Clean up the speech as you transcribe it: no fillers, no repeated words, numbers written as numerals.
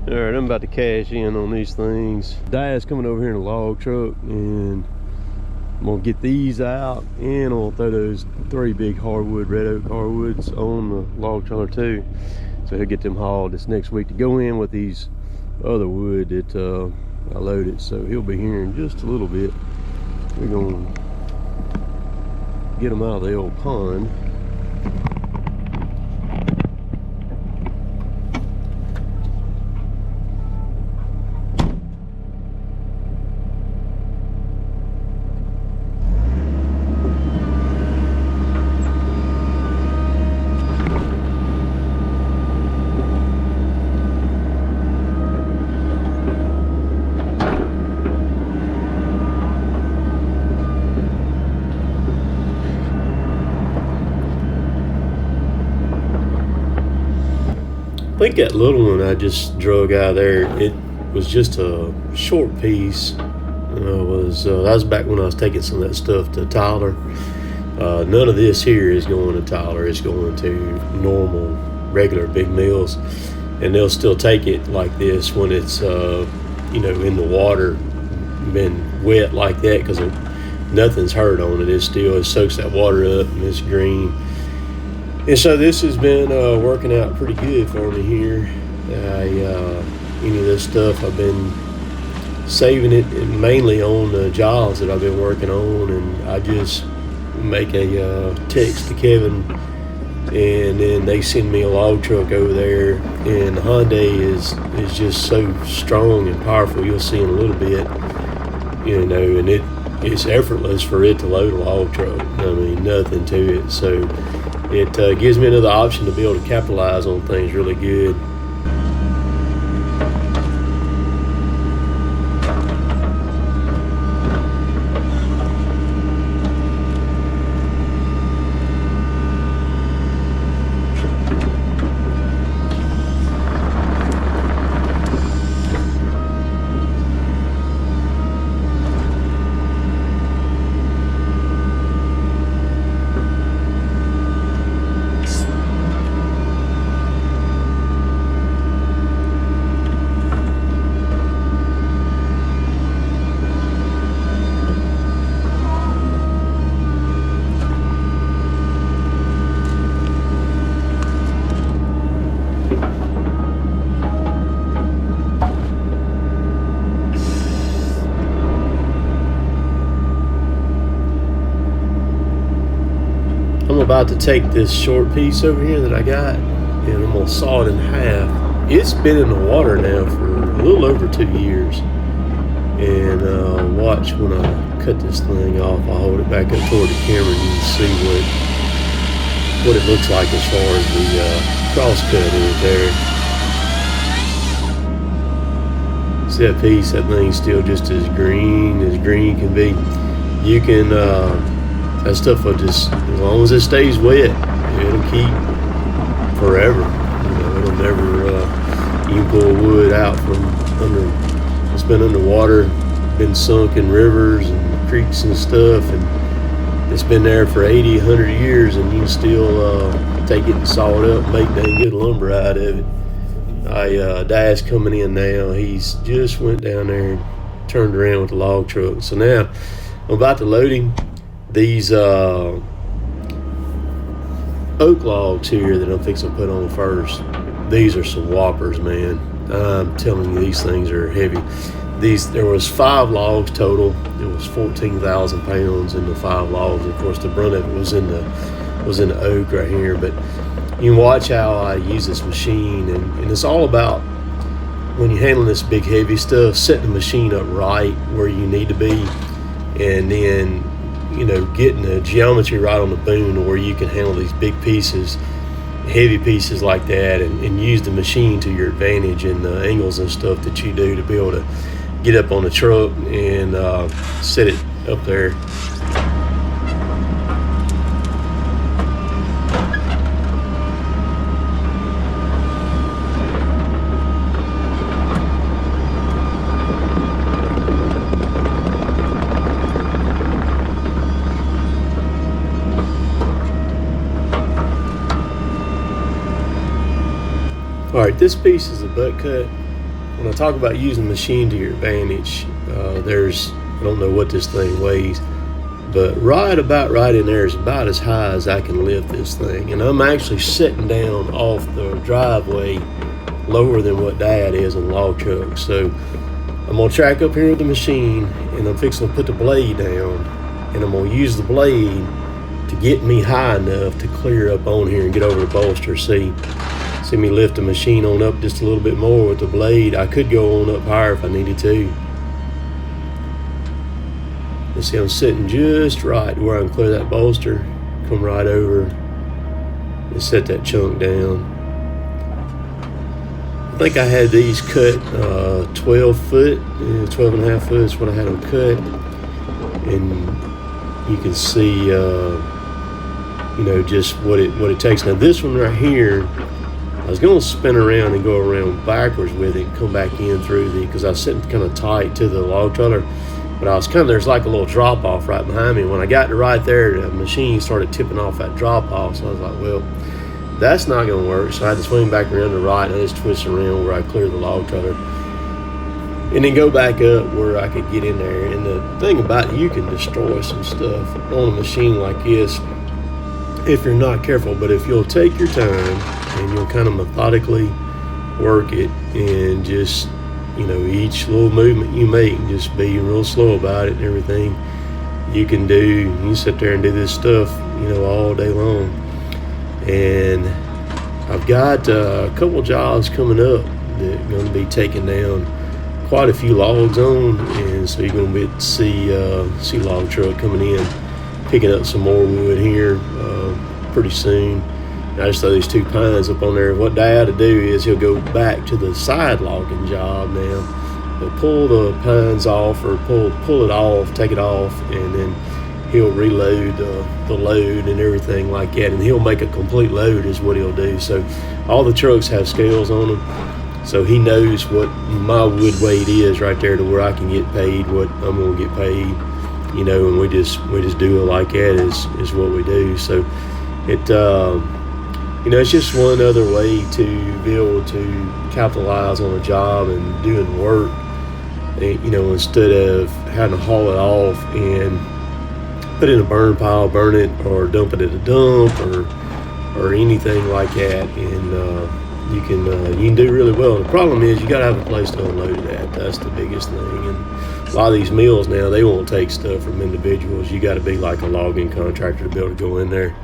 All right, I'm about to cash in on these things. Dad's coming over here in a log truck, and I'm gonna get these out, and I'm gonna throw those 3 big hardwood, red oak hardwoods on the log trailer too. So he'll get them hauled this next week to go in with these other wood that I loaded. So he'll be here in just a little bit. We're gonna get them out of the old pond. I think that little one I just drug out of there, it was just a short piece. That was back when I was taking some of that stuff to Tyler. None of this here is going to Tyler. It's going to normal, regular big mills, and they'll still take it like this when it's in the water, been wet like that, because nothing's hurt on it. It soaks that water up and it's green. And so this has been working out pretty good for me here. Any of this stuff I've been saving it mainly on the jobs that I've been working on, and I just make a text to Kevin, and then they send me a log truck over there. And the Hyundai is just so strong and powerful. You'll see in a little bit, and it's effortless for it to load a log truck. I mean, nothing to it. So it gives me another option to be able to capitalize on things really good. I'm about to take this short piece over here that I got, and I'm gonna saw it in half. It's been in the water now for a little over 2 years. And watch when I cut this thing off. I'll hold it back up toward the camera and you can see what it looks like as far as the cross cut is there. See that piece? That thing's still just as green can be. You can that stuff will just, as long as it stays wet, it'll keep forever. It'll never. You can pull wood out from under. It's been underwater, been sunk in rivers and creeks and stuff, and it's been there for 80, 100 years, and you can still take it and saw it up and make dang good lumber out of it. Dad's coming in now. He's just went down there and turned around with the log truck. So now I'm about to load him. These oak logs here that I'm fixing to put on first, these are some whoppers, man. I'm telling you, these things are heavy. There was 5 logs total. It was 14,000 pounds in the 5 logs. Of course, the brunt of it was in the oak right here. But you can watch how I use this machine, and it's all about, when you're handling this big heavy stuff, setting the machine up right where you need to be, and then getting the geometry right on the boom where you can handle these big pieces, heavy pieces like that, and use the machine to your advantage, and the angles and stuff that you do to be able to get up on the truck and set it up there. All right, this piece is a butt cut. when I talk about using the machine to your advantage, I don't know what this thing weighs, but right in there is about as high as I can lift this thing. And I'm actually sitting down off the driveway lower than what Dad is on log trucks. So I'm gonna track up here with the machine, and I'm fixing to put the blade down, and I'm gonna use the blade to get me high enough to clear up on here and get over the bolster. See me lift the machine on up just a little bit more with the blade. I could go on up higher if I needed to. You see, I'm sitting just right where I can clear that bolster, come right over and set that chunk down. I think I had these cut 12 foot, 12 and a half foot is what I had them cut. And you can see, just what it takes. Now this one right here, I was going to spin around and go around backwards with it and come back in through because I was sitting kind of tight to the log trailer. But there's like a little drop off right behind me. When I got to right there, the machine started tipping off that drop off. So I was like, well, that's not going to work. So I had to swing back around to the right, and I just twist around where I cleared the log trailer. And then go back up where I could get in there. And the thing about it, you can destroy some stuff on a machine like this if you're not careful. But if you'll take your time and you'll kind of methodically work it, and just each little movement you make, just be real slow about it and everything, you can sit there and do this stuff all day long. And I've got a couple jobs coming up that are going to be taking down quite a few logs on, and so you're going to be able to see log truck coming in picking up some more wood here pretty soon. I just throw these 2 pines up on there. What Dad will do is he'll go back to the side logging job now. He'll pull the pines off, or pull it off, take it off, and then he'll reload the load and everything like that. And he'll make a complete load is what he'll do. So all the trucks have scales on them. So he knows what my wood weight is right there to where I can get paid what I'm going to get paid. And we just do it like that is what we do. So it's just one other way to be able to capitalize on a job and doing work, instead of having to haul it off and put it in a burn pile, burn it, or dump it at a dump, or anything like that. And you can do really well. The problem is you got to have a place to unload it at. That's the biggest thing. And a lot of these mills now, they won't take stuff from individuals. You got to be like a logging contractor to be able to go in there.